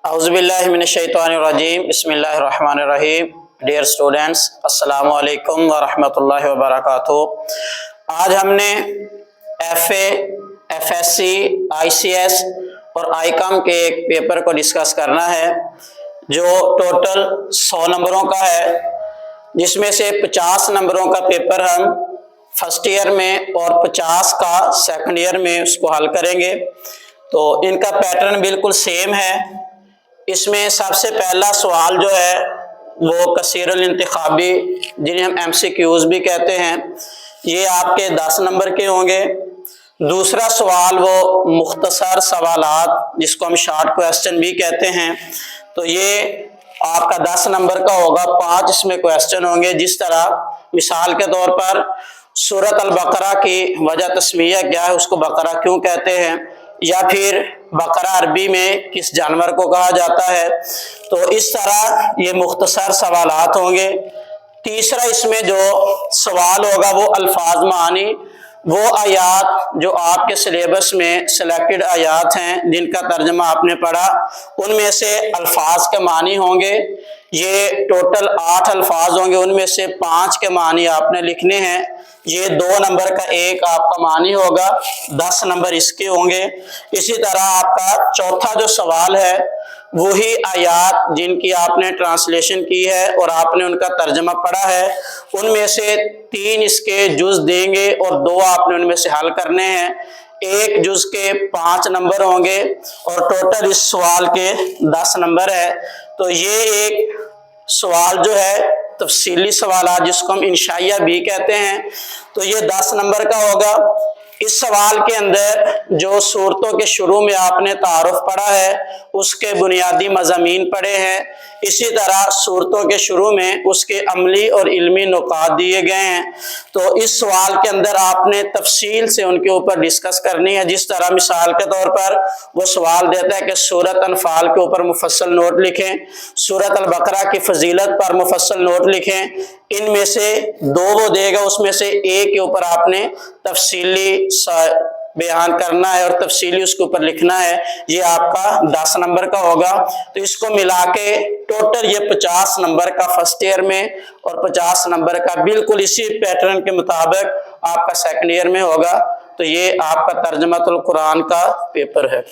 अऊज़ुबिल्लाहिमिनश्शैतानिर्रजीम बिस्मिल्लाहिर्रहमानिर्रहीम। Dear students, अस्सलामु अलैकुम व रहमतुल्लाहि व बरकातुहू। आज हमने FA, FSC, ICS और ICOM के एक पेपर को डिस्कस करना है जो टोटल 100 नंबरों का है, जिसमें से 50 नंबरों का पेपर हम फर्स्ट ईयर में और 50 का सेकंड ईयर में उसको हल करेंगे। तो इनका पैटर्न बिल्कुल सेम है। इसमें सबसे पहला सवाल जो है वो कसीरुल इंतिखाबी, जिन्हें हम MCQs भी कहते हैं, ये आपके 10 नंबर के होंगे। दूसरा सवाल वो मुख्तसर सवालात, जिसको हम शॉर्ट क्वेश्चन भी कहते हैं, तो ये आपका 10 नंबर का होगा। 5 इसमें क्वेश्चन होंगे। जिस तरह मिसाल के तौर पर सूरत अल बकरा की वजह तस्मीया क्या है, उसको बकरा क्यों कहते हैं, या फिर बकरा अरबी में किस जानवर को कहा जाता है। तो इस तरह ये मुख्तसर सवालात होंगे। तीसरा इसमें जो सवाल होगा वो अल्फाज मानी, वो आयात जो आपके सिलेबस में सिलेक्टेड आयात हैं जिनका तर्जमा आपने पढ़ा, उनमें से अल्फाज के मानी होंगे। ये टोटल 8 अल्फाज होंगे, उनमें से 5 के मानी आपने लिखने हैं। ये 2 नंबर का एक आपका मानी होगा, 10 नंबर इसके होंगे। इसी तरह आपका चौथा जो सवाल है वही आयात जिनकी आपने ट्रांसलेशन की है और आपने उनका तर्जमा पढ़ा है, उनमें से 3 इसके जुज देंगे और 2 आपने उनमें से हल करने हैं। एक जुज के 5 नंबर होंगे और टोटल इस सवाल के 10 नंबर है। तो ये एक सवाल जो है तफसीली सवाल, जिसको हम इंशाइया भी कहते हैं, तो ये 10 नंबर का होगा। इस सवाल के अंदर जो सूरतों के शुरू में आपने तारुफ पढ़ा है उसके बुनियादी मज़ामीन पढ़े हैं। इसी तरह सूरतों के शुरू में उसके अमली और इल्मी नुकात दिए गए हैं। तो इस सवाल के अंदर आपने तफसील से उनके ऊपर डिस्कस करनी है। जिस तरह मिसाल के तौर पर वो सवाल देता है कि सूरत अनफाल के ऊपर मुफस्सल नोट लिखें, सूरत अल बकरा की फजीलत पर मुफस्सल नोट लिखें। इनमें से 2 वो देगा, उसमें से एक के ऊपर आपने तफसीली बयान करना है और तफसीली उसके ऊपर लिखना है। ये आपका 10 नंबर का होगा। तो इसको मिला के टोटल ये 50 नंबर का फर्स्ट ईयर में और 50 नंबर का बिल्कुल इसी पैटर्न के मुताबिक आपका सेकंड ईयर में होगा। तो ये आपका तर्जुमातुल कुरान का पेपर है।